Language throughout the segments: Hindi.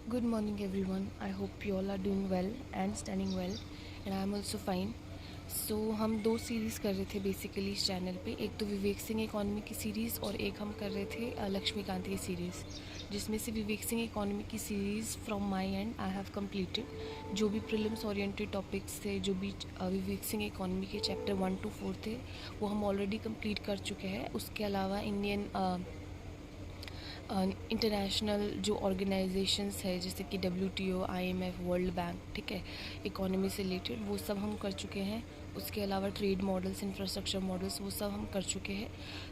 Good morning, everyone. I hope you all are doing well and standing well, and I am also fine. सो हम दो सीरीज़ कर रहे थे बेसिकली इस चैनल पे, एक तो विवेक सिंह इकॉनमी की सीरीज़ और एक हम कर रहे थे लक्ष्मीकांत की सीरीज़, जिसमें से विवेक सिंह इकॉनमी की series from my and I have completed. जो भी प्रीलिम्स ओरिएंटेड टॉपिक्स थे, जो भी विवेक सिंह इकॉनमी के चैप्टर 1 to 4 थे, वो हम ऑलरेडी कंप्लीट कर चुके हैं। उसके अलावा इंडियन इंटरनेशनल जो ऑर्गेनाइजेशंस है, जैसे कि WTO, IMF, वर्ल्ड बैंक, ठीक है, इकोनॉमी से रिलेटेड, वो सब हम कर चुके हैं। उसके अलावा ट्रेड मॉडल्स, इंफ्रास्ट्रक्चर मॉडल्स, वो सब हम कर चुके हैं।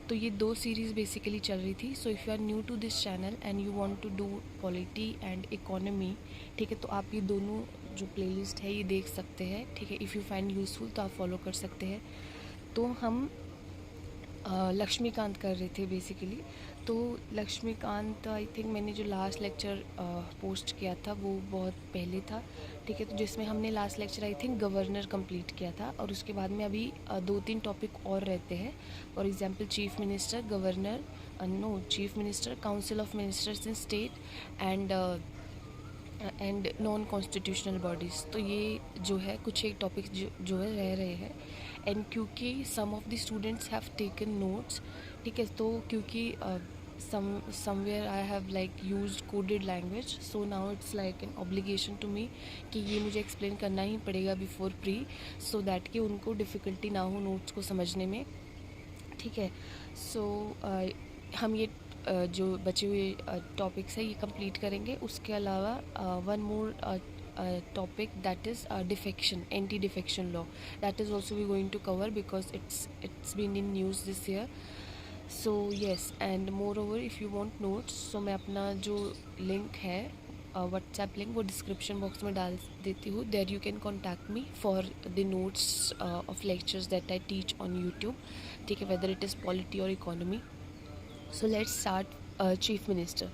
तो ये दो सीरीज़ बेसिकली चल रही थी। So if you are new to this channel and you want to do polity and economy, ठीक है, तो आप ये दोनों जो प्लेलिस्ट है ये देख सकते हैं, ठीक है। इफ़ यू फाइंड यूज़फुल तो आप फॉलो कर सकते हैं। तो हम लक्ष्मीकांत कर रहे थे बेसिकली। तो लक्ष्मीकांत, आई थिंक मैंने जो लास्ट लेक्चर पोस्ट किया था वो बहुत पहले था, ठीक है। तो जिसमें हमने last lecture I think governor complete किया था, और उसके बाद में अभी 2-3 टॉपिक और रहते हैं। For example chief minister, governor, chief minister, council of ministers in state and non constitutional bodies. तो ये जो है कुछ एक टॉपिक जो है रह रहे हैं। एंड क्योंकि some of the students have taken notes, ठीक है, तो क्योंकि somewhere I have like used coded language, so now it's like an obligation to me कि ये मुझे एक्सप्लेन करना ही पड़ेगा बिफोर प्री, सो दैट कि उनको डिफ़िकल्टी ना हो नोट्स को समझने में, ठीक है। सो हम ये जो बचे हुए टॉपिक्स है ये कंप्लीट करेंगे। उसके अलावा one more topic, that is defection, anti defection law, that is also we going to cover because it's been in news this year. So yes, and moreover if you want notes, so मैं अपना जो लिंक है व्हाट्सएप लिंक वो डिस्क्रिप्शन बॉक्स में डाल देती हूँ। There you can contact me for the notes of lectures that I teach on YouTube, ठीक है, वेदर इट इज़ पॉलिटी और economy. So let's start chief minister,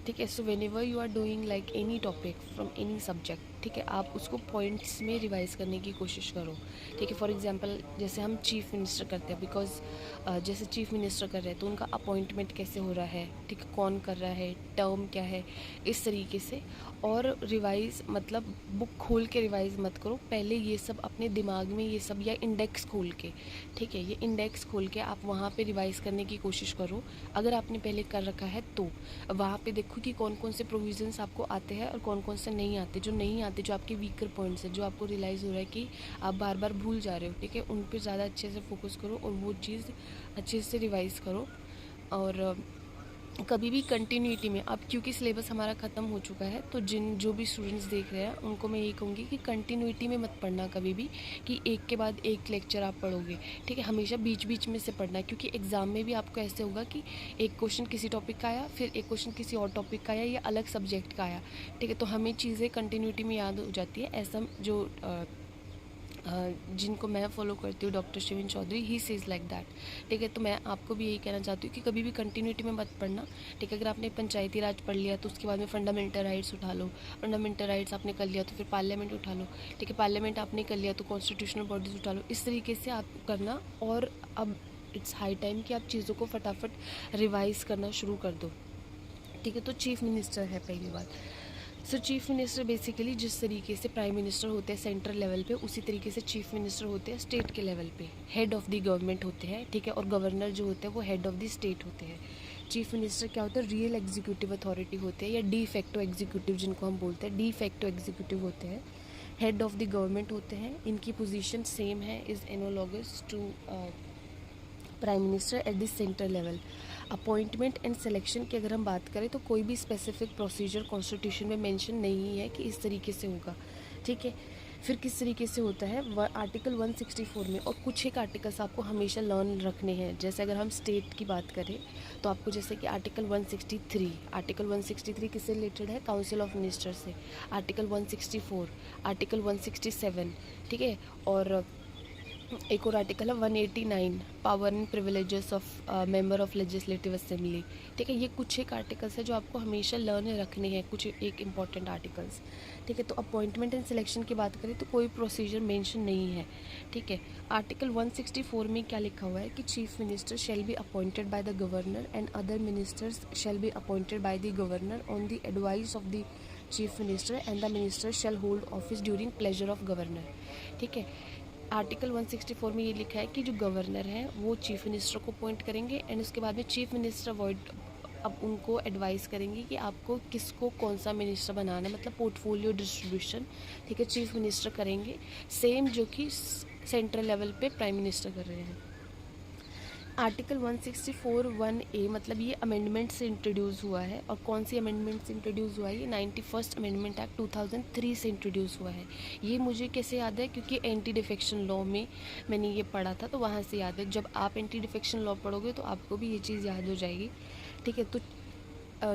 ठीक है। So whenever you are doing like any topic from any subject, ठीक है, आप उसको पॉइंट्स में रिवाइज करने की कोशिश करो, ठीक है। फॉर एग्जांपल जैसे हम चीफ मिनिस्टर करते हैं, बिकॉज जैसे चीफ मिनिस्टर कर रहे हैं तो उनका अपॉइंटमेंट कैसे हो रहा है, ठीक है, कौन कर रहा है, टर्म क्या है, इस तरीके से। और रिवाइज मतलब बुक खोल के रिवाइज मत करो, पहले ये सब अपने दिमाग में ये सब, या इंडेक्स खोल के, ठीक है, ये इंडेक्स खोल के आप वहाँ पे रिवाइज करने की कोशिश करो। अगर आपने पहले कर रखा है तो वहाँ पे देखो कि कौन कौन से प्रोविजंस आपको आते हैं और कौन कौन से नहीं आते। जो नहीं आते, जो आपके वीकर पॉइंट्स हैं, जो आपको रियलाइज़ हो रहा है कि आप बार बार भूल जा रहे हो, ठीक है, उन पर ज़्यादा अच्छे से फोकस करो और वो चीज़ अच्छे से रिवाइज़ करो। और कभी भी कंटिन्यूटी में, अब क्योंकि सिलेबस हमारा ख़त्म हो चुका है, तो जो भी स्टूडेंट्स देख रहे हैं उनको मैं यही कहूँगी कि कंटिन्यूटी में मत पढ़ना कभी भी कि एक के बाद एक लेक्चर आप पढ़ोगे, ठीक है। हमेशा बीच बीच में से पढ़ना, क्योंकि एग्ज़ाम में भी आपको ऐसे होगा कि एक क्वेश्चन किसी टॉपिक का आया, फिर एक क्वेश्चन किसी और टॉपिक का आया या अलग सब्जेक्ट का आया, ठीक है। तो हमें चीज़ें कंटिन्यूटी में याद हो जाती है। ऐसा जो जिनको मैं फॉलो करती हूँ, doctor Shivan Chaudhary, he says like that, ठीक है। तो मैं आपको भी यही कहना चाहती हूँ कि कभी भी कंटिन्यूटी में मत पढ़ना, ठीक है। अगर आपने पंचायती राज पढ़ लिया तो उसके बाद में फंडामेंटल राइट्स उठा लो, फंडामेंटल राइट्स आपने कर लिया तो फिर पार्लियामेंट उठा लो, ठीक है, पार्लियामेंट आपने कर लिया तो कॉन्स्टिट्यूशनल बॉडीज़ उठा लो। इस तरीके से आप करना। और अब इट्स हाई टाइम कि आप चीज़ों को फटाफट रिवाइज़ करना शुरू कर दो, ठीक है। तो चीफ मिनिस्टर है पहली बात। सो चीफ मिनिस्टर बेसिकली जिस तरीके से प्राइम मिनिस्टर होते हैं सेंट्रल लेवल पे, उसी तरीके से चीफ मिनिस्टर होते हैं स्टेट के लेवल पे, हेड ऑफ़ द गवर्नमेंट होते हैं, ठीक है। और गवर्नर जो होते हैं वो हेड ऑफ़ द स्टेट होते हैं। चीफ मिनिस्टर क्या होता है, रियल एग्जीक्यूटिव अथॉरिटी होते हैं, या डी फैक्टो एग्जीक्यूटिव जिनको हम बोलते हैं, डी फैक्टो एग्जीक्यूटिव होते हैं, हेड ऑफ़ द गवर्नमेंट होते हैं। इनकी पोजीशन सेम है, is analogous to prime minister at the centre level. Appointment and selection की अगर हम बात करें तो कोई भी स्पेसिफिक प्रोसीजर कॉन्स्टिट्यूशन में मेंशन नहीं है कि इस तरीके से होगा, ठीक है। फिर किस तरीके से होता है, आर्टिकल 164 में, और कुछ एक आर्टिकल्स आपको हमेशा लर्न रखने हैं। जैसे अगर हम स्टेट की बात करें तो आपको जैसे कि आर्टिकल 163 किससे रिलेटेड है, काउंसिल ऑफ मिनिस्टर से। आर्टिकल 164, आर्टिकल 167, ठीक है। और एक और आर्टिकल है 189, power and privileges of member of legislative assembly, ठीक है। ये कुछ एक आर्टिकल्स है जो आपको हमेशा लर्न रखने हैं, कुछ एक इंपॉर्टेंट आर्टिकल्स, ठीक है। तो अपॉइंटमेंट एंड सिलेक्शन की बात करें तो कोई प्रोसीजर मेंशन नहीं है, ठीक है। आर्टिकल 164 में क्या लिखा हुआ है कि chief minister shall be appointed by the governor and other ministers shall be appointed by the governor on the advice of the chief minister and the minister shall hold office during pleasure of governor. ठीक है, आर्टिकल 164 में ये लिखा है कि जो गवर्नर हैं वो चीफ मिनिस्टर को अपॉइंट करेंगे एंड उसके बाद में चीफ मिनिस्टर अवॉइड अब उनको एडवाइस करेंगे कि आपको किसको कौन सा मिनिस्टर बनाना है, मतलब पोर्टफोलियो डिस्ट्रीब्यूशन। ठीक है, चीफ मिनिस्टर करेंगे सेम जो कि सेंट्रल लेवल पे प्राइम मिनिस्टर कर रहे हैं। आर्टिकल 164(1)(a मतलब ये अमेंडमेंट से इंट्रोड्यूस हुआ है। और कौन सी अमेंडमेंट से इंट्रोड्यूस हुआ है? ये 91st अमेंडमेंट एक्ट 2003 से इंट्रोड्यूस हुआ है। ये मुझे कैसे याद है? क्योंकि एंटी डिफेक्शन लॉ में मैंने ये पढ़ा था, तो वहाँ से याद है। जब आप एंटी डिफेक्शन लॉ पढ़ोगे तो आपको भी ये चीज़ याद हो जाएगी। ठीक है, तो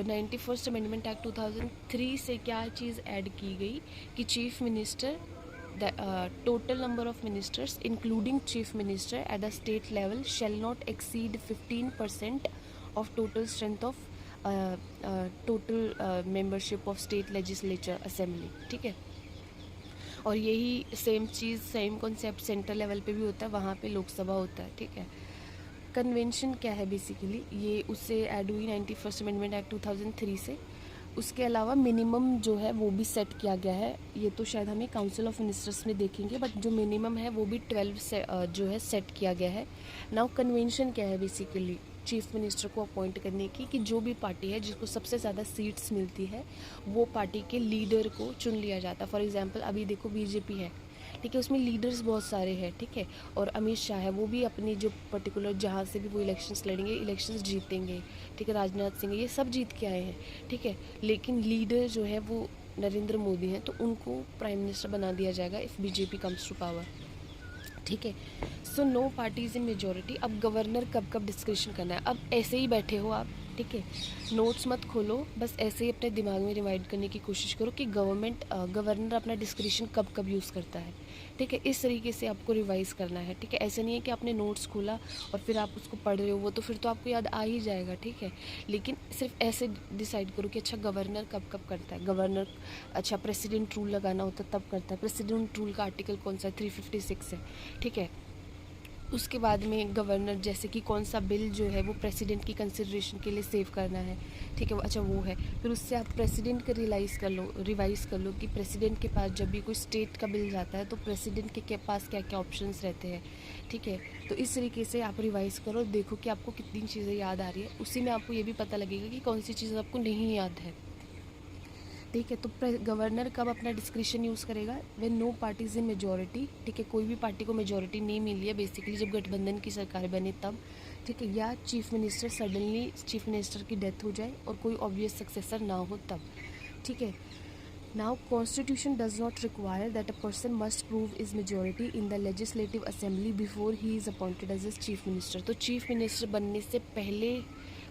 91st अमेंडमेंट एक्ट 2003 से क्या चीज़ ऐड की गई कि chief minister the total number of ministers including chief minister at the state level shall not exceed 15% of total strength of total membership of state legislature assembly। ठीक है, और यही सेम चीज़ सेम कॉन्सेप्ट सेंट्रल लेवल पे भी होता है, वहाँ पे लोकसभा होता है। ठीक है, कन्वेंशन क्या है बेसिकली? ये उससे ऐड हुई 91st अमेंडमेंट एक्ट 2003 से। उसके अलावा मिनिमम जो है वो भी सेट किया गया है। ये तो शायद हमें काउंसिल ऑफ मिनिस्टर्स में देखेंगे, बट जो मिनिमम है वो भी 12 से जो है सेट किया गया है। नाउ कन्वेंशन क्या है बेसिकली? चीफ मिनिस्टर को अपॉइंट करने की कि जो भी पार्टी है जिसको सबसे ज़्यादा सीट्स मिलती है वो पार्टी के लीडर को चुन लिया जाता है। फॉर एग्जांपल अभी देखो बीजेपी है, ठीक है, उसमें लीडर्स बहुत सारे हैं। ठीक है, और अमित शाह है, वो भी अपनी जो पर्टिकुलर जहाँ से भी वो इलेक्शंस लड़ेंगे, इलेक्शंस जीतेंगे। ठीक है, राजनाथ सिंह ये सब जीत के आए हैं। ठीक है, लेकिन लीडर जो है वो नरेंद्र मोदी हैं, तो उनको प्राइम मिनिस्टर बना दिया जाएगा if BJP comes to power. ठीक है, so no parties in majority. अब गवर्नर कब कब डिस्कशन करना है? अब ऐसे ही बैठे हो आप, ठीक है, नोट्स मत खोलो, बस ऐसे ही अपने दिमाग में रिवाइड करने की कोशिश करो कि गवर्नर अपना डिस्क्रिप्शन कब कब यूज़ करता है। ठीक है, इस तरीके से आपको रिवाइज़ करना है। ठीक है, ऐसा नहीं है कि आपने नोट्स खोला और फिर आप उसको पढ़ रहे हो, वो तो फिर तो आपको याद आ ही जाएगा। ठीक है, लेकिन सिर्फ ऐसे डिसाइड करो कि अच्छा गवर्नर कब कब करता है। गवर्नर अच्छा प्रेसिडेंट रूल लगाना होता है तब करता है। प्रेसिडेंट रूल का आर्टिकल कौन सा है? 356 है। ठीक है, उसके बाद में गवर्नर जैसे कि कौन सा बिल जो है वो प्रेसिडेंट की कंसिडरेशन के लिए सेव करना है। ठीक है, अच्छा वो है। फिर उससे आप प्रेसिडेंट का रिवाइज़ कर लो कि प्रेसिडेंट के पास जब भी कोई स्टेट का बिल जाता है तो प्रेसिडेंट के पास क्या क्या ऑप्शंस रहते हैं। ठीक है, तो इस तरीके से आप रिवाइज़ करो, देखो कि आपको कितनी चीज़ें याद आ रही है। उसी में आपको ये भी पता लगेगा कि कौन सी चीज़ आपको नहीं याद है। ठीक है, तो गवर्नर कब अपना डिस्क्रिप्शन यूज़ करेगा? When no parties in majority. ठीक है, कोई भी पार्टी को मेजोरिटी नहीं मिली है बेसिकली, जब गठबंधन की सरकार बने तब। ठीक है, या chief minister suddenly chief minister की डेथ हो जाए और कोई ऑब्वियस सक्सेसर ना हो तब। ठीक है, now constitution does not require that a person must prove is majority in the legislative assembly before he is appointed as a chief minister. तो चीफ मिनिस्टर बनने से पहले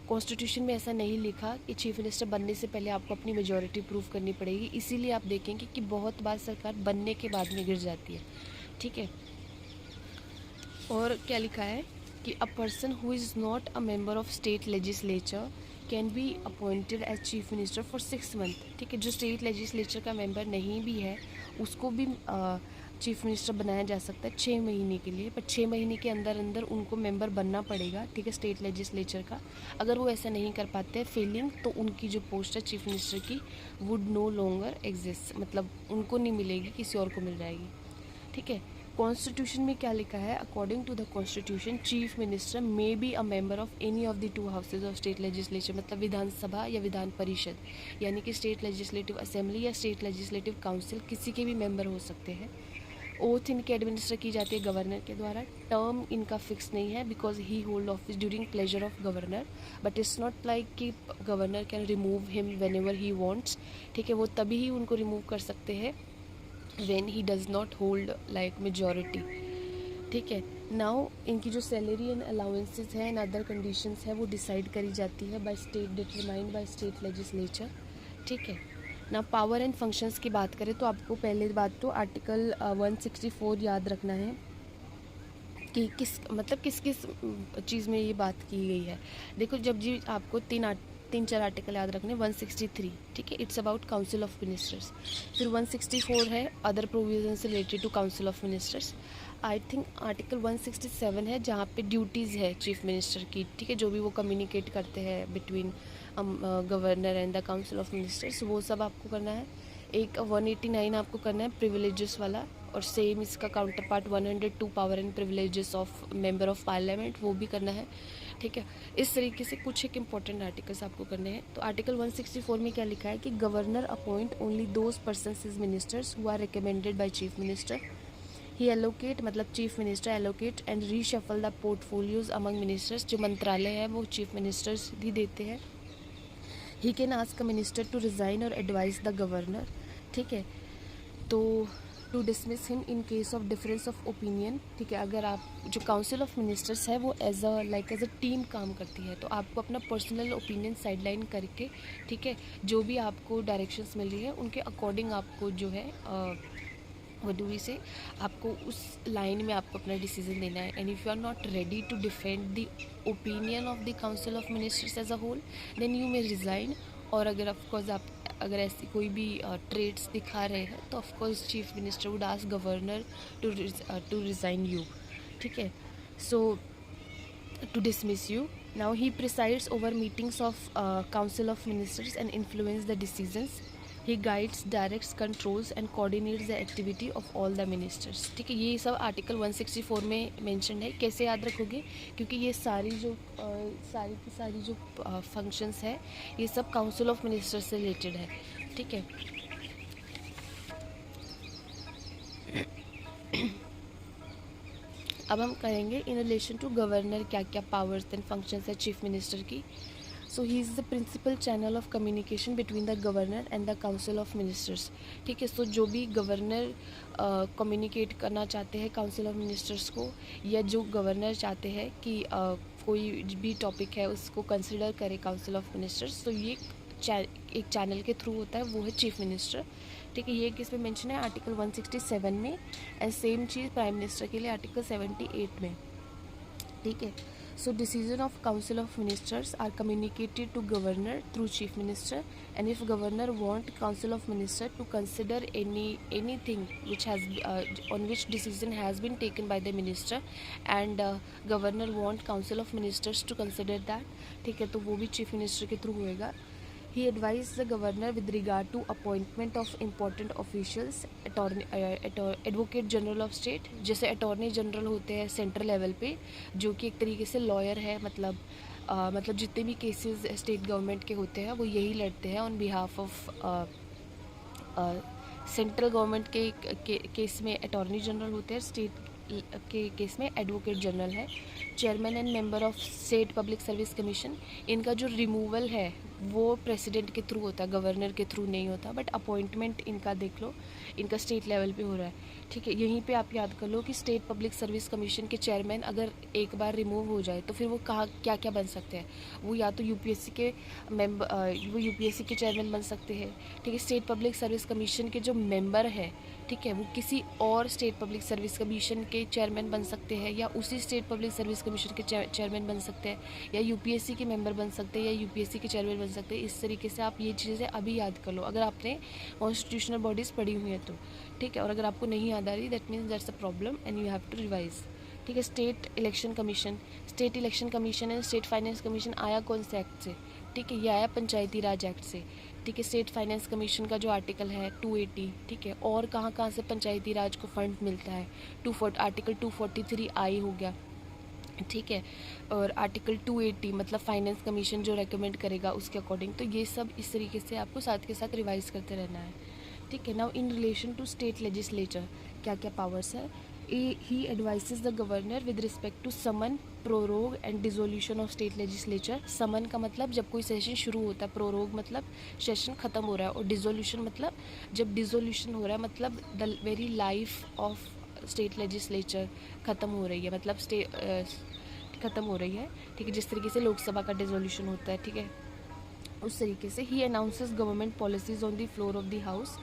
कॉन्स्टिट्यूशन में ऐसा नहीं लिखा कि चीफ मिनिस्टर बनने से पहले आपको अपनी मेजॉरिटी प्रूव करनी पड़ेगी। इसीलिए आप देखेंगे कि बहुत बार सरकार बनने के बाद में गिर जाती है। ठीक है, और क्या लिखा है कि a person who is not a member of state legislature can be appointed as chief minister for 6 month. ठीक है, जो स्टेट लेजिस्लेचर का मेंबर नहीं भी है उसको भी चीफ मिनिस्टर बनाया जा सकता है 6 महीने के लिए, पर 6 महीने के अंदर अंदर उनको मेंबर बनना पड़ेगा। ठीक है, स्टेट लेजिस्लेचर का। अगर वो ऐसा नहीं कर पाते हैं फेलिंग, तो उनकी जो पोस्ट है चीफ मिनिस्टर की वुड नो लॉन्गर एग्जिस्ट, मतलब उनको नहीं मिलेगी, किसी और को मिल जाएगी। ठीक है, कॉन्स्टिट्यूशन में क्या लिखा है? According to the constitution chief minister may be a member of any of the 2 houses of state legislature, मतलब विधानसभा या विधान परिषद, यानी कि स्टेट लेजिस्लेटिव असेंबली या स्टेट लेजिस्लेटिव काउंसिल, किसी के भी मेंबर हो सकते हैं। ओथ इनकी एडमिनिस्टर की जाती है गवर्नर के द्वारा। टर्म इनका फिक्स नहीं है because he hold office during pleasure of governor, but it's not like कि governor can remove him whenever he wants. ठीक है, वो तभी ही उनको रिमूव कर सकते हैं when he does not hold like majority. ठीक है, नाउ इनकी जो सैलरी एंड अलाउंसेस हैं एंड अदर कंडीशंस है वो डिसाइड करी जाती है by state, determined by state legislature. ठीक है, ना पावर एंड फंक्शंस की बात करें तो आपको पहले बात तो आर्टिकल 164 याद रखना है कि किस किस चीज़ में ये बात की गई है। देखो, जब जी आपको 3-4 आर्टिकल याद रखने। 163, ठीक है, it's about council of ministers. फिर 164 है other provisions related to council of ministers. I think article 167 है जहाँ पे ड्यूटीज़ है चीफ मिनिस्टर की। ठीक है, जो भी वो कम्युनिकेट करते हैं between governor and the council of ministers, वो सब आपको करना है। एक 189 आपको करना है प्रिविलेजेस वाला, और सेम इसका counter part 102 power and privileges of member of parliament, वो भी करना है। ठीक है, इस तरीके से कुछ एक इंपॉर्टेंट आर्टिकल्स आपको करने हैं। तो आर्टिकल 164 में क्या लिखा है कि governor appoint only those persons is ministers who are recommended by chief minister. He allocate मतलब chief minister allocate and reshuffle the portfolios among ministers, जो मंत्रालय है वो चीफ मिनिस्टर्स भी देते हैं। He can ask a minister to resign और एडवाइज द गवर्नर। ठीक है, तो to dismiss him in case of difference of opinion. ठीक है, अगर आप जो काउंसिल ऑफ मिनिस्टर्स है वो एज अ टीम काम करती है, तो आपको अपना पर्सनल ओपिनियन साइडलाइन करके, ठीक है, जो भी आपको डायरेक्शंस मिल रही है उनके अकॉर्डिंग आपको जो है वडूवी से आपको उस लाइन में आपको अपना डिसीजन देना है। And if you are not ready to defend the opinion of the council of ministers as a whole, then you may resign. और अगर ऑफकोर्स आप अगर ऐसी कोई भी ट्रेड्स दिखा रहे हैं तो of course chief minister would ask governor to resign you. ठीक है, सो to dismiss you. Now he presides over meetings of Council of Ministers and influence the decisions. He guides, directs, controls and coordinates the activity of all the ministers. ठीक है, ये सब आर्टिकल 164 में मेंशन है। कैसे याद रखोगे, क्योंकि ये सारी की सारी जो फंक्शंस है ये सब काउंसिल ऑफ मिनिस्टर्स से रिलेटेड है। ठीक है, अब हम करेंगे इन रिलेशन टू गवर्नर क्या क्या पावर्स एंड फंक्शंस है चीफ मिनिस्टर की। So he is the principal channel of communication between the governor and the council of ministers. ठीक है, सो जो भी गवर्नर कम्युनिकेट करना चाहते हैं काउंसिल ऑफ मिनिस्टर्स को, या जो गवर्नर चाहते हैं कि कोई भी टॉपिक है उसको कंसिडर करे काउंसिल ऑफ मिनिस्टर्स, तो ये एक चैनल के थ्रू होता है, वो है चीफ मिनिस्टर। ठीक है, ये किस में मेंशन है, आर्टिकल 167 में, एंड सेम चीज़ प्राइम मिनिस्टर के लिए आर्टिकल 78 में। ठीक है, so decision of council of ministers are communicated to governor through chief minister, and if governor want council of minister to consider anything which has on which decision has been taken by the minister, and governor want council of ministers to consider that. ठीक है, तो वो भी चीफ मिनिस्टर के थ्रू होएगा। He advised the governor with regard to appointment of important officials, advocate general of state, जैसे अटॉर्नी जनरल होते हैं सेंट्रल लेवल पे, जो कि एक तरीके से लॉयर है, मतलब जितने भी केसेस स्टेट गवर्नमेंट के होते हैं वो यही लड़ते हैं on behalf of central government के केस में अटॉर्नी जनरल होते हैं, स्टेट के केस में एडवोकेट जनरल है। Chairman and member of state public service commission, इनका जो रिमूवल है वो प्रेसिडेंट के थ्रू होता है, गवर्नर के थ्रू नहीं होता, बट अपॉइंटमेंट इनका देख लो, इनका स्टेट लेवल पे हो रहा है। ठीक है, यहीं पे आप याद कर लो कि स्टेट पब्लिक सर्विस कमीशन के चेयरमैन अगर एक बार रिमूव हो जाए तो फिर वो कहाँ क्या क्या बन सकते हैं, वो या तो यूपीएससी के चेयरमैन बन सकते हैं। ठीक है, स्टेट पब्लिक सर्विस कमीशन के जो मेंबर है, ठीक है, वो किसी और स्टेट पब्लिक सर्विस कमीशन के चेयरमैन बन सकते हैं, या उसी स्टेट पब्लिक सर्विस कमीशन के चेयरमैन बन सकते हैं, या यूपीएससी के मेंबर बन सकते हैं, या यूपीएससी के चेयरमैन बन सकते हैं। इस तरीके से आप ये चीज़ें अभी याद कर लो अगर आपने कॉन्स्टिट्यूशनल बॉडीज़ पढ़ी हुई हैं तो। ठीक है, और अगर आपको नहीं याद आ रही, that means that's a problem and you have to revise. ठीक है, state election commission and state finance commission आया कौन से एक्ट से? ठीक है, ये आया पंचायती राज एक्ट से। ठीक है, स्टेट फाइनेंस कमीशन का जो आर्टिकल है 280, ठीक है, और कहाँ से पंचायती राज को फंड मिलता है, आर्टिकल 243 आई हो गया। ठीक है, और आर्टिकल 280 मतलब फाइनेंस कमीशन जो रेकमेंड करेगा उसके अकॉर्डिंग। तो ये सब इस तरीके से आपको साथ के साथ रिवाइज करते रहना है। ठीक है, now in relation to state legislature क्या क्या पावर्स है, he advises the governor with respect to summon, prorogue and dissolution of state legislature. Summon का मतलब जब कोई सेशन शुरू होता है, प्रोरोग मतलब सेशन ख़त्म हो रहा है, और डिसोल्यूशन मतलब जब डिसोल्यूशन हो रहा है, मतलब the very life of state legislature ख़त्म हो रही है, मतलब ख़त्म हो रही है। ठीक है, जिस तरीके से लोकसभा का डिसोल्यूशन होता है, ठीक है, उस तरीके से। He announces government policies on the floor of the house.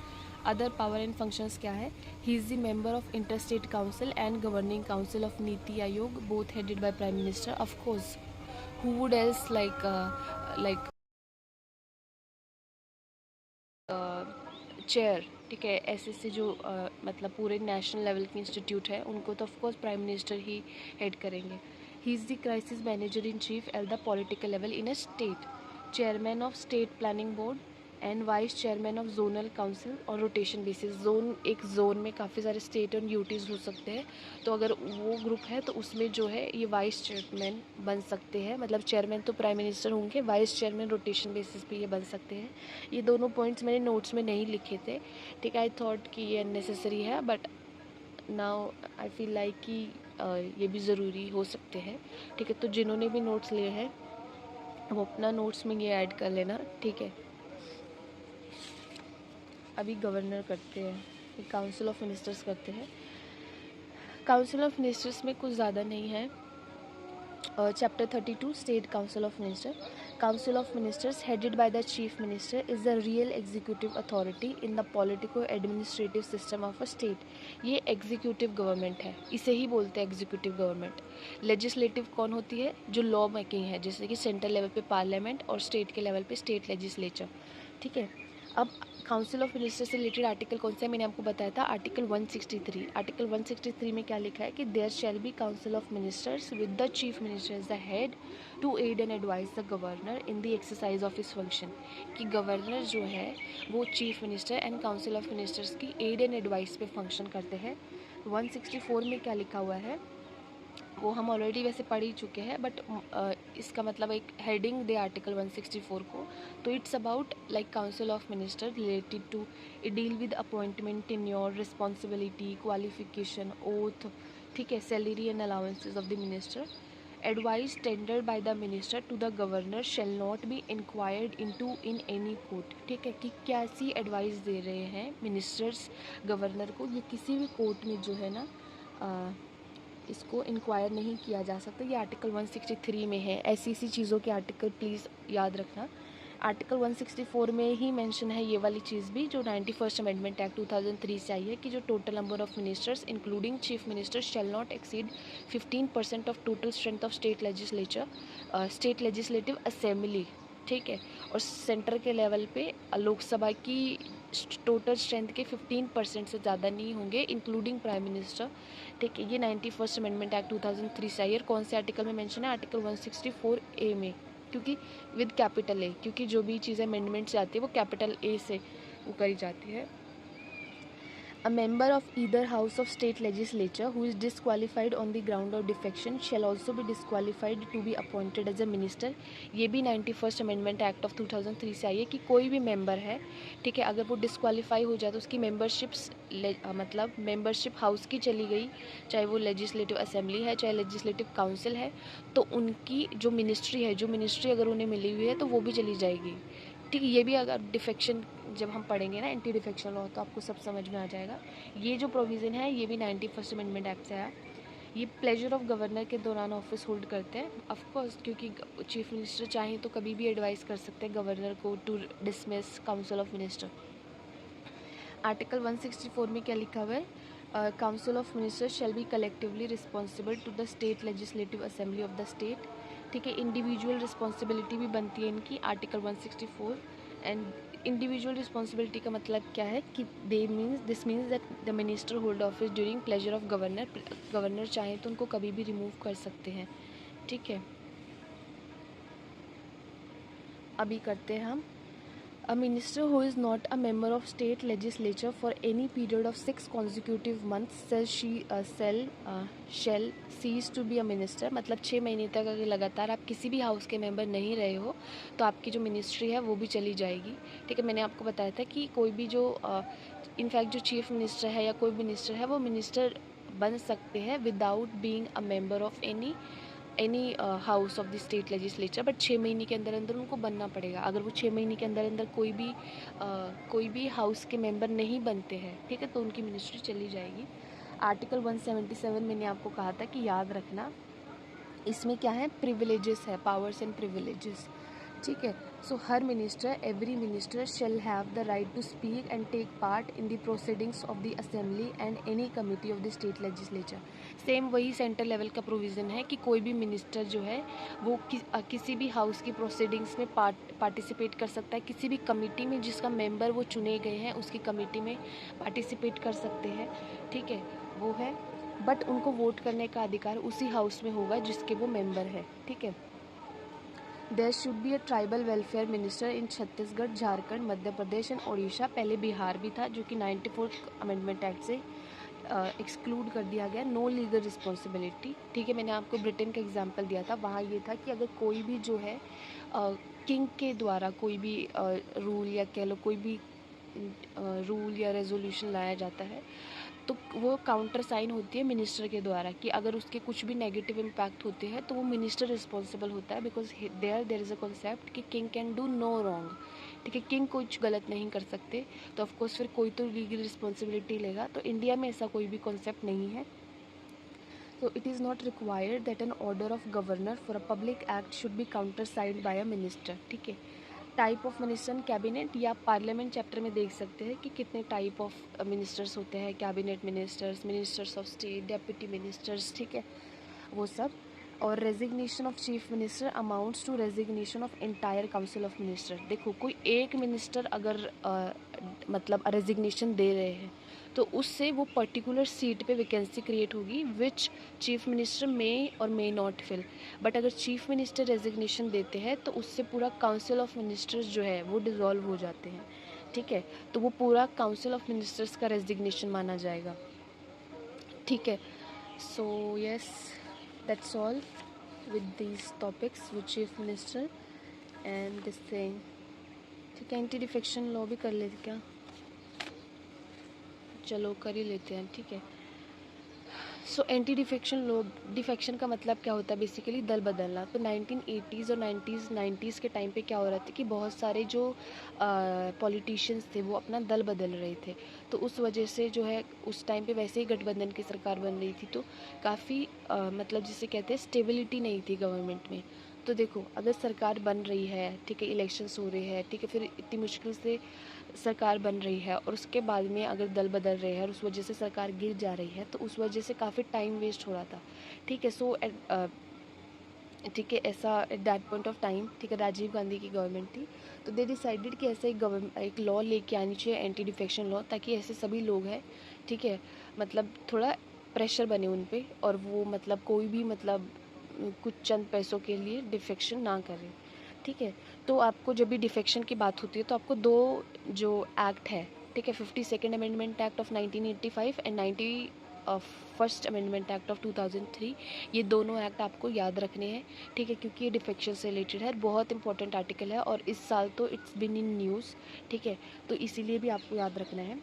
Other power and functions क्या है, he is the member of interstate council and governing council of NITI Aayog, both headed by prime minister. Of course who would else like chair. ठीक है, ऐसे जो मतलब पूरे नेशनल लेवल के इंस्टीट्यूट है उनको तो ऑफकोर्स प्राइम मिनिस्टर ही हेड करेंगे। ही is the crisis manager in chief at the political level in a state. Chairman of state planning board and vice chairman of zonal council और रोटेशन बेसिस। एक जोन में काफ़ी सारे स्टेट और यूटीज़ हो सकते हैं, तो अगर वो ग्रुप है तो उसमें जो है ये वाइस चेयरमैन बन सकते हैं। मतलब चेयरमैन तो प्राइम मिनिस्टर होंगे, वाइस चेयरमैन रोटेशन बेसिस पे ये बन सकते हैं। ये दोनों पॉइंट्स मैंने नोट्स में नहीं लिखे थे, ठीक है। आई थॉट कि ये अननेसेसरी है, but now I feel like कि ये भी ज़रूरी हो सकते हैं, ठीक है। तो जिन्होंने भी नोट्स लिए हैं वो अपना नोट्स में ये ऐड कर लेना, ठीक है। अभी गवर्नर करते हैं, काउंसिल ऑफ मिनिस्टर्स करते हैं। काउंसिल ऑफ मिनिस्टर्स में कुछ ज़्यादा नहीं है। Chapter 32 state council of minister. Council of ministers headed by the chief minister is the real executive authority in the politico administrative system of a state. ये एग्जीक्यूटिव गवर्नमेंट है, इसे ही बोलते हैं एग्जीक्यूटिव गवर्नमेंट। लेजिस्लेटिव कौन होती है? जो लॉ मेकिंग है, जैसे कि सेंट्रल लेवल पे पार्लियामेंट और स्टेट के लेवल पे स्टेट लेजिस्लेचर, ठीक है। अब काउंसिल ऑफ मिनिस्टर से रिलेटेड आर्टिकल कौन सा है, मैंने आपको बताया था आर्टिकल 163। आर्टिकल 163 में क्या लिखा है कि there shall be council of ministers with the chief minister as the head to aid and advise the governor in the exercise of his function. कि गवर्नर जो है वो chief minister and council of ministers की एड एंड एडवाइस पे फंक्शन करते हैं। 164 में क्या लिखा हुआ है वो हम ऑलरेडी वैसे पढ़ ही चुके हैं, बट इसका मतलब एक हेडिंग दे आर्टिकल 164 को। तो it's about like council of minister related to it deal with appointment in your responsibility, qualification, oath, ठीक है, salary and allowances of the minister. Advice tendered by the minister to the governor shall not be inquired into in any court, ठीक है। कि कैसी एडवाइस दे रहे हैं मिनिस्टर्स गवर्नर को, ये किसी भी कोर्ट में जो है ना इसको इंक्वायर नहीं किया जा सकता। ये आर्टिकल 163 में है। ऐसी चीज़ों के आर्टिकल प्लीज़ याद रखना। आर्टिकल 164 में ही मेंशन है ये वाली चीज़ भी, जो 91st अमेंडमेंट एक्ट 2003 से आई है, कि जो total number of ministers including chief minister shall not exceed 15% of total strength of state legislature, state legislative assembly, ठीक है। और सेंटर के लेवल पे लोकसभा की टोटल स्ट्रेंथ के 15% से ज़्यादा नहीं होंगे इंक्लूडिंग प्राइम मिनिस्टर, ठीक है। ये 91st अमेंडमेंट एक्ट 2003 से आई है। कौन से आर्टिकल में मेंशन है? आर्टिकल 164A में, क्योंकि विद कैपिटल ए, क्योंकि जो भी चीज़ें अमेंडमेंट से आती है वो कैपिटल ए से वो करी जाती है। A member of either house of state legislature who is disqualified on the ground of defection shall also be disqualified to be appointed as a minister। ये भी 91st अमेंडमेंट एक्ट ऑफ 2003 से आई है कि कोई भी मेंबर है, ठीक है, अगर वो डिस्क्वालीफाई हो जाए तो उसकी मेंबरशिप्स मतलब मेंबरशिप हाउस की चली गई, चाहे वो लेजिस्लेटिव असेंबली है चाहे लेजिस्लेटिव काउंसिल है, तो उनकी जो मिनिस्ट्री है, जो मिनिस्ट्री अगर उन्हें मिली हुई है तो वो भी चली जाएगी, ठीक है। ये भी अगर डिफेक्शन जब हम पढ़ेंगे ना एंटी डिफेक्शन लॉ तो आपको सब समझ में आ जाएगा। ये जो प्रोविज़न है ये भी 91st अमेंडमेंट एक्ट से आया। ये प्लेजर ऑफ गवर्नर के दौरान ऑफिस होल्ड करते हैं, ऑफकोर्स, क्योंकि चीफ मिनिस्टर चाहें तो कभी भी एडवाइस कर सकते हैं गवर्नर को to dismiss council of minister. Article 164 में क्या लिखा हुआ है? Council of minister shall be collectively responsible to the state legislative assembly of the state, ठीक है। इंडिविजुअल रिस्पॉन्सिबिलिटी भी बनती है इनकी, आर्टिकल 164। एंड इंडिविजुअल रिस्पॉन्सिबिलिटी का मतलब क्या है कि this means that the minister hold office during pleasure of governor. Governor चाहें तो उनको कभी भी रिमूव कर सकते हैं, ठीक है। अभी करते हैं हम A minister who is not a member of state legislature for any period of 6 consecutive months shall cease to be a minister। मतलब 6 महीने तक अगर लगातार आप किसी भी हाउस के मेंबर नहीं रहे हो तो आपकी जो मिनिस्ट्री है वो भी चली जाएगी, ठीक है। मैंने आपको बताया था कि कोई भी जो इनफैक्ट जो चीफ मिनिस्टर है या कोई मिनिस्टर है वो मिनिस्टर बन सकते हैं without being a member of any house of the state legislature, but 6 महीने के अंदर अंदर उनको बनना पड़ेगा। अगर वो 6 महीने के अंदर अंदर कोई भी हाउस के मेंबर नहीं बनते हैं, ठीक है, तो उनकी मिनिस्ट्री चली जाएगी। आर्टिकल 177 मैंने आपको कहा था कि याद रखना, इसमें क्या है? प्रिविलेजेस है, पावर्स एंड प्रिविलेजेस, ठीक है। सो हर minister, every minister shall have the right to speak and take part in the proceedings of the assembly and any committee of the state legislature. Same वही सेंट्रल लेवल का प्रोविज़न है कि कोई भी मिनिस्टर जो है वो किसी भी हाउस की प्रोसीडिंग्स में पार्टिसिपेट कर सकता है, किसी भी कमिटी में जिसका मेंबर वो चुने गए हैं उसकी कमिटी में पार्टिसिपेट कर सकते हैं, ठीक है, वो है। बट उनको वोट करने का अधिकार उसी हाउस में होगा जिसके वो मेंबर है, ठीक है। There should be a tribal welfare minister in Chhattisgarh, Jharkhand, Madhya Pradesh and Orissa. पहले बिहार भी था जो कि 94th अमेंडमेंट एक्ट से एक्सक्लूड कर दिया गया। नो लीगल रिस्पॉन्सिबिलिटी, ठीक है। मैंने आपको ब्रिटेन का एग्जांपल दिया था, वहाँ ये था कि अगर कोई भी जो है किंग के द्वारा कोई भी रूल या कह लो कोई भी रूल या रेजोल्यूशन लाया जाता है तो वो काउंटर साइन होती है मिनिस्टर के द्वारा कि अगर उसके कुछ भी नेगेटिव इम्पैक्ट होते हैं तो वो मिनिस्टर रिस्पॉन्सिबल होता है, because there is a concept कि king can do no wrong, ठीक है। किंग कुछ गलत नहीं कर सकते, तो ऑफकोर्स फिर कोई तो लीगल रिस्पॉन्सिबिलिटी लेगा। तो इंडिया में ऐसा कोई भी कॉन्सेप्ट नहीं है। So it is not required that an order of governor for a public act should be countersigned by a minister, ठीक है। टाइप ऑफ मिनिस्टर कैबिनेट या पार्लियामेंट चैप्टर में देख सकते हैं कि कितने टाइप ऑफ मिनिस्टर्स होते हैं, cabinet ministers, ministers of state, deputy ministers, ठीक है, वो सब। और resignation of chief minister amounts to resignation of entire council of minister. देखो कोई एक मिनिस्टर अगर मतलब रेजिग्नेशन दे रहे हैं तो उससे वो पर्टिकुलर सीट पे वैकेंसी क्रिएट होगी विच चीफ मिनिस्टर मे और मे नॉट फिल। बट अगर चीफ मिनिस्टर रेजिग्नेशन देते हैं तो उससे पूरा काउंसिल ऑफ मिनिस्टर्स जो है वो डिज़ोल्व हो जाते हैं, ठीक है। तो वो पूरा काउंसिल ऑफ मिनिस्टर्स का रेजिग्नेशन माना जाएगा, ठीक है। So yes, that's all with these topics with chief minister and this thing, ठीक है। एंटी डिफेक्शन लॉ भी कर लेते क्या? चलो कर ही लेते हैं, ठीक है। So anti defection law, defection का मतलब क्या होता है? बेसिकली दल बदलना। तो 1980s और 90s के टाइम पे क्या हो रहा था कि बहुत सारे जो पॉलिटिशियंस थे वो अपना दल बदल रहे थे, तो उस वजह से जो है उस टाइम पे वैसे ही गठबंधन की सरकार बन रही थी, तो काफ़ी मतलब जिसे कहते हैं स्टेबिलिटी नहीं थी गवर्नमेंट में। तो देखो अगर सरकार बन रही है, ठीक है, इलेक्शंस हो रहे हैं, ठीक है, फिर इतनी मुश्किल से सरकार बन रही है और उसके बाद में अगर दल बदल रहे हैं और उस वजह से सरकार गिर जा रही है, तो उस वजह से काफ़ी टाइम वेस्ट हो रहा था, ठीक है। सो ठीक है, ऐसा at that point of time, ठीक है, राजीव गांधी की गवर्नमेंट थी, तो दे डिसाइडेड कि ऐसे एक लॉ लेके आनी चाहिए, एंटी डिफेक्शन लॉ, ताकि ऐसे सभी लोग हैं, ठीक है, मतलब थोड़ा प्रेशर बने उन पे और वो मतलब कोई भी मतलब कुछ चंद पैसों के लिए डिफेक्शन ना करें, ठीक है। तो आपको जब भी डिफेक्शन की बात होती है तो आपको दो जो एक्ट है, ठीक है, 52nd amendment act of 1985 and 91st amendment act of 2003, ये दोनों एक्ट आपको याद रखने हैं, ठीक है, क्योंकि ये डिफेक्शन से रिलेटेड है, बहुत इंपॉर्टेंट आर्टिकल है और इस साल तो इट्स बिन इन न्यूज़, ठीक है, तो इसीलिए भी आपको याद रखना है।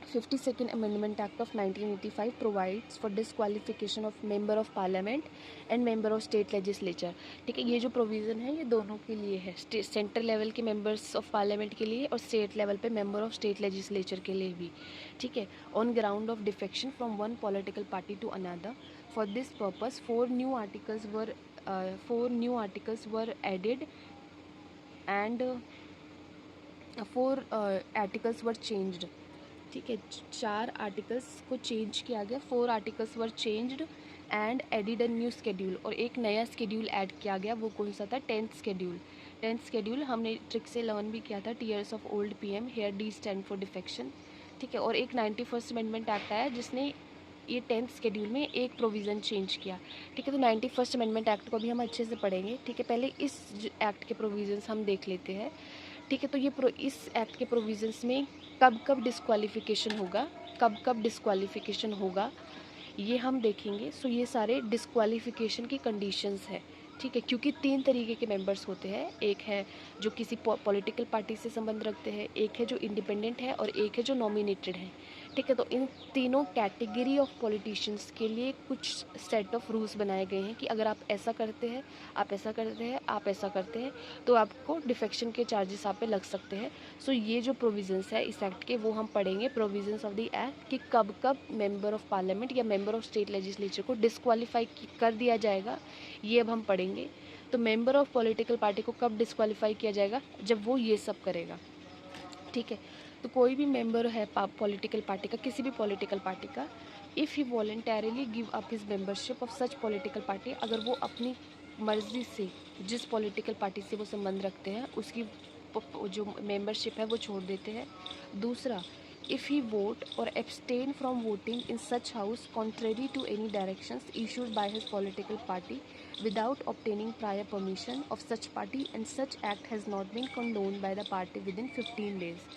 52nd Amendment Act of 1985 provides for disqualification of member of parliament and member of state legislature, ठीक है। ये जो प्रोविज़न है ये दोनों के लिए है, सेंट्रल लेवल के मेंबर्स ऑफ पार्लियामेंट के लिए और स्टेट लेवल पे मेंबर ऑफ स्टेट लेजिस्लेचर के लिए भी, ठीक है, on ground of defection from one political party to another. For this purpose four new articles were added and four articles were changed, ठीक है, 4 आर्टिकल्स को चेंज किया गया, 4 articles were changed and added a new schedule, और एक नया स्केड्यूल ऐड किया गया, वो कौन सा था? 10th schedule. 10th स्केड्यूल हमने ट्रिक से लर्न भी किया था, tears of old PM, here D stand for defection, ठीक है। और एक 91st अमेंडमेंट एक्ट आया जिसने ये 10th स्केड्यूल में एक प्रोविज़न चेंज किया, ठीक है। तो 91st अमेंडमेंट एक्ट को भी हम अच्छे से पढ़ेंगे, ठीक है। पहले इस एक्ट के प्रोविज़न्स हम देख लेते हैं, ठीक है। तो ये इस एक्ट के प्रोविज़न्स में कब कब डिस्क्वालिफिकेशन होगा, कब कब डिस्क्वालिफिकेशन होगा, ये हम देखेंगे। सो ये सारे डिस्क्वालिफिकेशन की कंडीशंस है, ठीक है, क्योंकि 3 तरीके के मेंबर्स होते हैं, एक है जो किसी पॉलिटिकल पार्टी से संबंध रखते हैं, एक है जो इंडिपेंडेंट है और एक है जो नॉमिनेटेड है, ठीक है। तो इन तीनों कैटेगरी ऑफ पॉलिटिशियंस के लिए कुछ सेट ऑफ रूल्स बनाए गए हैं कि अगर आप ऐसा करते हैं, आप ऐसा करते हैं, आप ऐसा करते हैं, तो आपको डिफेक्शन के चार्जेस आप पे लग सकते हैं। सो ये जो प्रोविजंस है इस एक्ट के वो हम पढ़ेंगे, प्रोविजंस ऑफ द एक्ट, कि कब कब मेंबर ऑफ पार्लियामेंट या मेंबर ऑफ स्टेट लेजिस्लेचर को डिस्क्वालीफाई कर दिया जाएगा, ये अब हम पढ़ेंगे। तो मेंबर ऑफ पॉलिटिकल पार्टी को कब डिस्क्वालीफाई किया जाएगा? जब वो ये सब करेगा, ठीक है। तो कोई भी मेंबर है पॉलिटिकल पार्टी का, किसी भी पॉलिटिकल पार्टी का, if he voluntarily give up his membership of such political party, अगर वो अपनी मर्ज़ी से जिस पॉलिटिकल पार्टी से वो संबंध रखते हैं उसकी जो मेंबरशिप है वो छोड़ देते हैं। दूसरा, if he vote or abstain from voting in such house contrary to any directions issued by his political party without obtaining prior permission of such party and such act has not been condoned by the party within 15 days।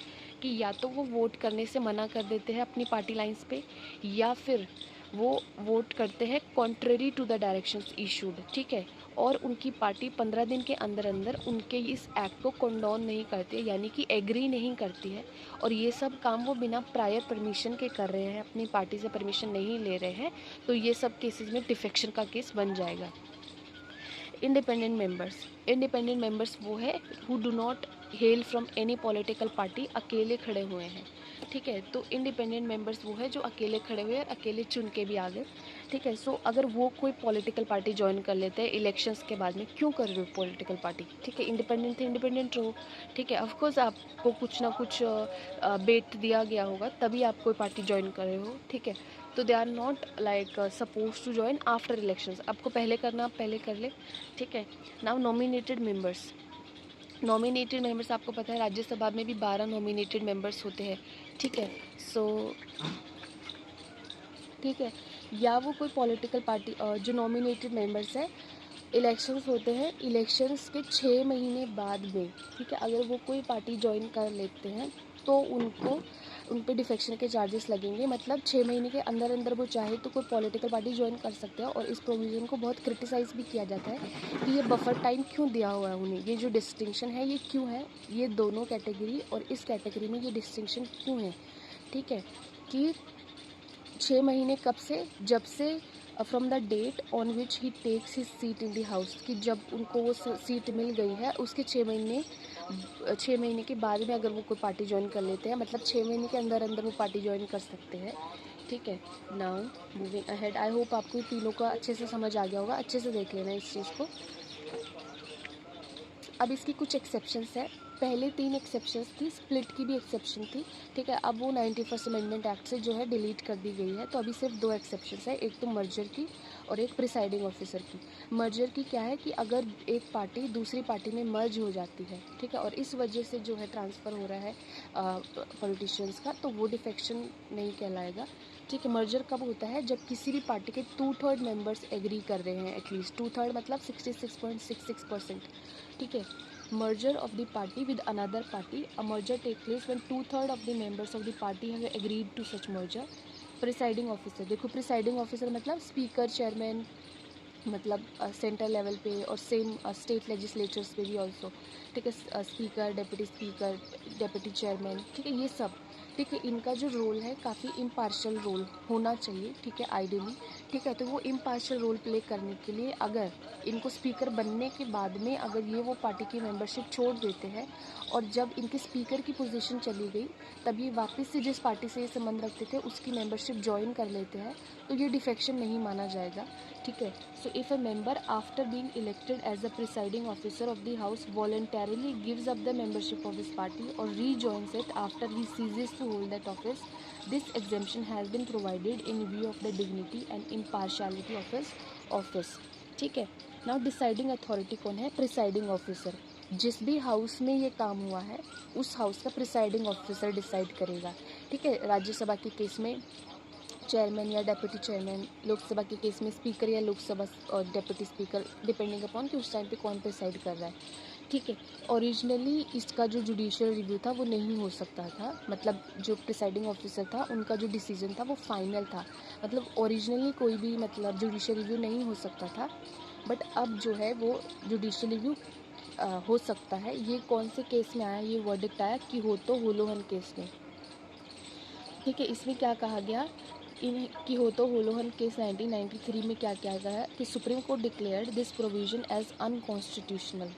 कि या तो वो वोट करने से मना कर देते हैं अपनी पार्टी लाइंस पे, या फिर वो वोट करते हैं contrary to the directions issued, ठीक है, और उनकी पार्टी 15 दिन के अंदर अंदर उनके इस एक्ट को कंडोन नहीं करती है, यानी कि एग्री नहीं करती है, और ये सब काम वो बिना प्रायर परमिशन के कर रहे हैं, अपनी पार्टी से परमिशन नहीं ले रहे हैं, तो ये सब केसेस में डिफेक्शन का केस बन जाएगा। इंडिपेंडेंट मेंबर्स वो है who do not hello from any political party, अकेले खड़े हुए हैं, ठीक है। तो इंडिपेंडेंट मेंबर्स वो है जो अकेले खड़े हुए हैं, अकेले चुन के भी आ गए, ठीक है। सो अगर वो कोई पॉलिटिकल पार्टी ज्वाइन कर लेते हैं इलेक्शंस के बाद में, क्यों कर रहे हो पॉलिटिकल पार्टी, ठीक है, इंडिपेंडेंट थे इंडिपेंडेंट रहो, ठीक है। ऑफकोर्स आपको कुछ ना कुछ बेट दिया गया होगा तभी आप कोई पार्टी ज्वाइन कर रहे हो, ठीक है। तो they are not like suppose to join after elections, आपको पहले करना आप पहले कर ले, ठीक है। नाउ नॉमिनेटेड मेंबर्स आपको पता है राज्यसभा में भी 12 नॉमिनेटेड मेंबर्स होते हैं, ठीक है। सो ठीक है, या वो कोई पॉलिटिकल पार्टी जो नॉमिनेटेड मेंबर्स है, इलेक्शंस होते हैं, इलेक्शंस के 6 महीने बाद में, ठीक है, अगर वो कोई पार्टी ज्वाइन कर लेते हैं तो उन पे डिफेक्शन के चार्जेस लगेंगे। मतलब 6 महीने के अंदर अंदर वो चाहे तो कोई पॉलिटिकल पार्टी ज्वाइन कर सकते हैं। और इस प्रोविज़न को बहुत क्रिटिसाइज़ भी किया जाता है कि ये बफर टाइम क्यों दिया हुआ है उन्हें, ये जो डिस्टिंक्शन है ये क्यों है, ये दोनों कैटेगरी और इस कैटेगरी में ये डिस्टिंक्शन क्यों है, ठीक है। कि 6 महीने कब से, जब से from the date on which he takes his seat in the house, कि जब उनको वो सीट मिल गई है उसके 6 महीने के बाद में अगर वो कोई पार्टी ज्वाइन कर लेते हैं, मतलब 6 महीने के अंदर अंदर वो पार्टी ज्वाइन कर सकते हैं, ठीक है। Now moving ahead, I hope आपको ये तीनों का अच्छे से समझ आ गया होगा, अच्छे से देख लेना इस चीज़ को। अब इसकी कुछ एक्सेप्शंस है, पहले 3 एक्सेप्शंस थी, स्प्लिट की भी एक्सेप्शन थी, ठीक है। अब वो 91st अमेंडमेंट एक्ट से जो है डिलीट कर दी गई है, तो अभी सिर्फ 2 एक्सेप्शंस है, एक तो मर्जर की और एक प्रिसाइडिंग ऑफिसर की। मर्जर की क्या है कि अगर एक पार्टी दूसरी पार्टी में मर्ज हो जाती है, ठीक है, और इस वजह से जो है ट्रांसफ़र हो रहा है पॉलिटिशियंस का, तो वो डिफेक्शन नहीं कहलाएगा, ठीक है। मर्जर कब होता है, जब किसी भी पार्टी के 2/3 मेंबर्स एग्री कर रहे हैं, एटलीस्ट 2/3 मतलब 66.66%, ठीक है। merger of the party with another party, a merger take place when 2/3 of the members of the party have agreed to such merger। Presiding officer, देखो प्रिसाइडिंग ऑफिसर मतलब स्पीकर, चेयरमैन, मतलब सेंट्रल लेवल पे और सेम स्टेट लेजिस्लेचर्स पे भी ऑल्सो, ठीक है, स्पीकर, डेप्यूटी चेयरमैन, ठीक है, ये सब, ठीक है। इनका जो रोल है काफ़ी इम्पार्शियल रोल होना चाहिए, ठीक है, आइडियली, ठीक है। तो वो इम्पार्शियल रोल प्ले करने के लिए अगर इनको स्पीकर बनने के बाद में अगर ये वो पार्टी की मेंबरशिप छोड़ देते हैं और जब इनके स्पीकर की पोजीशन चली गई तब ये वापस से जिस पार्टी से ये संबंध रखते थे उसकी मेंबरशिप ज्वाइन कर लेते हैं, तो ये डिफेक्शन नहीं माना जाएगा, ठीक है। So if a member after being elected as a presiding officer of the house voluntarily gives up the membership of his party or rejoins it after he ceases to hold that office, this exemption has been provided in view of the dignity and impartiality of his office, ठीक है। नाउ डिसाइडिंग अथॉरिटी कौन है, प्रिसाइडिंग ऑफिसर। जिस भी हाउस में ये काम हुआ है उस हाउस का प्रिसाइडिंग ऑफिसर डिसाइड करेगा, ठीक है। राज्यसभा के केस में चेयरमैन या डेप्यूटी चेयरमैन, लोकसभा के केस में स्पीकर या लोकसभा और डेप्यूटी स्पीकर, डिपेंडिंग अपॉन कि उस टाइम पे कौन प्रिसाइड कर रहा है, ठीक है। ओरिजिनली इसका जो जुडिशियल रिव्यू था वो नहीं हो सकता था, मतलब जो प्रिसाइडिंग ऑफिसर था उनका जो डिसीजन था वो फाइनल था, मतलब ओरिजिनली कोई भी मतलब जुडिशियल रिव्यू नहीं हो सकता था, बट अब जो है वो जुडिशियल रिव्यू हो सकता है। ये कौन से केस में आया, ये वर्डिक्ट आया कि हो तो होलोहन केस में, ठीक है। इसमें क्या कहा गया इन की हो तो होलोहन केस 1993 में क्या किया गया है कि supreme court declared this provision as unconstitutional,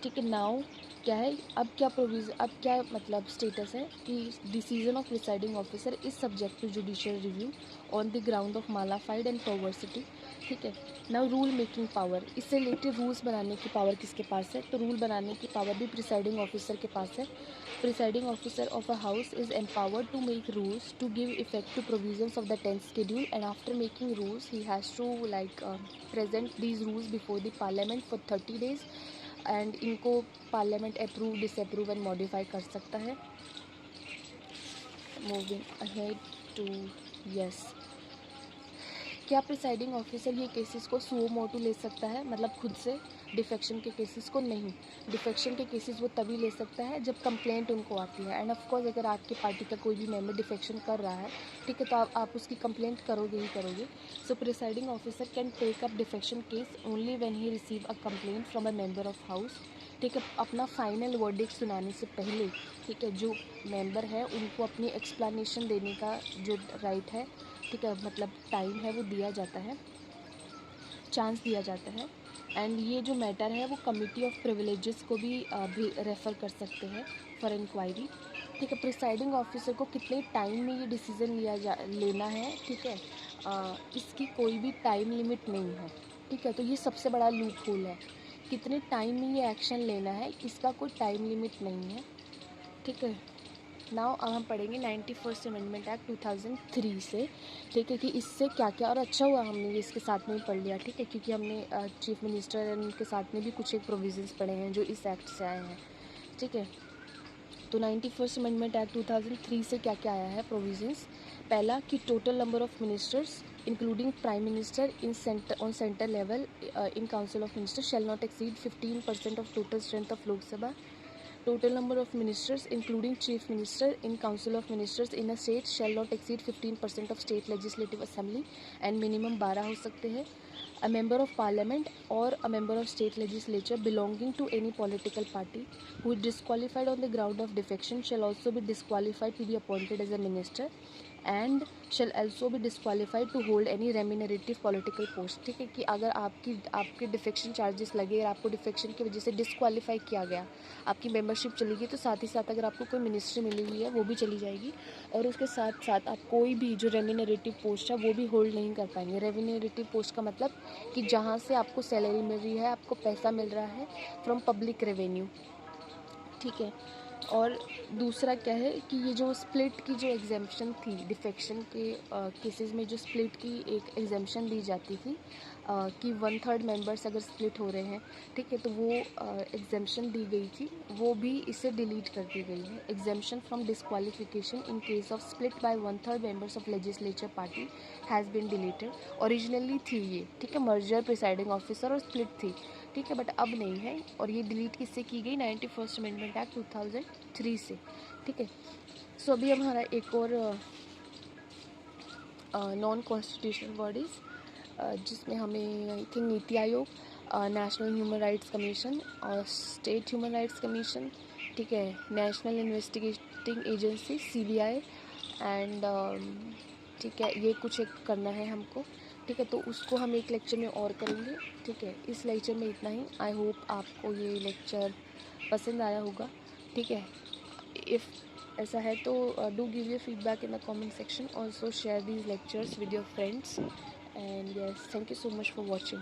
ठीक है। नाउ क्या है, अब क्या मतलब स्टेटस है कि decision of presiding officer is subject to judicial review on the ground of malafide and perversity, ठीक है। नाउ रूल मेकिंग पावर, इससे रिलेटेड रूल्स बनाने की पावर किसके पास है, तो रूल बनाने की पावर भी प्रिसाइडिंग ऑफिसर के पास है। Presiding officer of a house is empowered to make rules to give effect to provisions of the 10th schedule, and after making rules he has to present these rules before the parliament for 30 days, and इनको parliament approve, disapprove and modify कर सकता है। मूविंग अहेड टू यस, क्या प्रिसाइडिंग ऑफिसर ये केसेस को सुओ मोटो ले सकता है, मतलब खुद से? डिफेक्शन के केसेस को नहीं। डिफेक्शन के केसेस वो तभी ले सकता है जब कंप्लेंट उनको आती है। एंड ऑफ कोर्स अगर आपके पार्टी का कोई भी मेंबर डिफेक्शन कर रहा है, ठीक है, तो आप उसकी कंप्लेंट करोगे ही करोगे। So presiding officer can take up defection case only when he receive a complaint from a member of house, ठीक है, अपना फाइनल वर्डिक्ट सुनाने से पहले, ठीक है, जो मेंबर है उनको अपनी एक्सप्लेनेशन देने का जो राइट है, ठीक है, मतलब टाइम है वो दिया जाता है, चांस दिया जाता है। एंड ये जो मैटर है वो कमिटी ऑफ प्रिविलेजेस को भी रेफ़र कर सकते हैं फॉर इंक्वायरी, ठीक है। प्रिसाइडिंग ऑफिसर को कितने टाइम में ये डिसीज़न लेना है, ठीक है, इसकी कोई भी टाइम लिमिट नहीं है, ठीक है। तो ये सबसे बड़ा लूप होल है, कितने टाइम में ये एक्शन लेना है, इसका कोई टाइम लिमिट नहीं है, ठीक है। नाउ अब हम पढ़ेंगे 91st अमेंडमेंट एक्ट 2003 से, ठीक है, कि इससे क्या क्या, और अच्छा हुआ हमने ये इसके साथ में ही पढ़ लिया, ठीक है, क्योंकि हमने चीफ मिनिस्टर एंड उनके साथ में भी कुछ एक प्रोविजंस पढ़े हैं जो इस एक्ट से आए हैं, ठीक है। तो 91st अमेंडमेंट एक्ट 2003 से क्या क्या आया है प्रोविजंस? पहला कि total number of ministers including prime minister in centre level in council of ministers shall not exceed 15% of total strength of Lok Sabha. Total number of ministers, including chief minister, in council of ministers in a state shall not exceed 15% of state legislative assembly and minimum 12 हो सकते हैं. A member of parliament or a member of state legislature belonging to any political party who is disqualified on the ground of defection shall also be disqualified to be appointed as a minister and shall also be disqualified to hold any remunerative political post, ठीक है, कि अगर आपके डिफेक्शन चार्जेस लगे और आपको डिफेक्शन की वजह से डिस्क्वालीफाई किया गया, आपकी मेंबरशिप चली गई, तो साथ ही साथ अगर आपको कोई मिनिस्ट्री मिली हुई है वो भी चली जाएगी, और उसके साथ साथ आप कोई भी जो रेम्यूनरेटिव पोस्ट है वो भी होल्ड नहीं कर पाएंगे। रेम्यूनरेटिव पोस्ट का मतलब कि जहाँ से आपको सैलरी मिल रही है, आपको पैसा मिल रहा है फ्रॉम पब्लिक रेवेन्यू, ठीक है। और दूसरा क्या है कि ये जो स्प्लिट की जो एग्जेम्पशन थी डिफेक्शन के केसेस में, जो स्प्लिट की एक एग्जेम्पशन दी जाती थी कि 1/3 मेंबर्स अगर स्प्लिट हो रहे हैं, ठीक है, तो वो एग्जेम्पशन दी गई थी, वो भी इसे डिलीट कर दी गई है। Exemption from disqualification in case of split by 1/3 members of legislature party has been deleted. Originally थी ये, ठीक है, मर्जर, प्रिसाइडिंग ऑफिसर और स्प्लिट थी, ठीक है, बट अब नहीं है, और ये डिलीट किससे की गई? 91st अमेंडमेंट एक्ट 2003 से, ठीक है। सो अभी हमारा एक और नॉन कॉन्स्टिट्यूशनल बॉडीज़ जिसमें हमें I think NITI Aayog, national human rights commission और स्टेट ह्यूमन राइट्स कमीशन, ठीक है, national investigating agency CBI and ठीक है, ये कुछ एक करना है हमको, ठीक है, तो उसको हम एक लेक्चर में और करेंगे, ठीक है। इस लेक्चर में इतना ही। आई होप आपको ये लेक्चर पसंद आया होगा, ठीक है। इफ़ ऐसा है तो do give your feedback in the comment section, also share these lectures with your friends and yes, thank you so much for watching.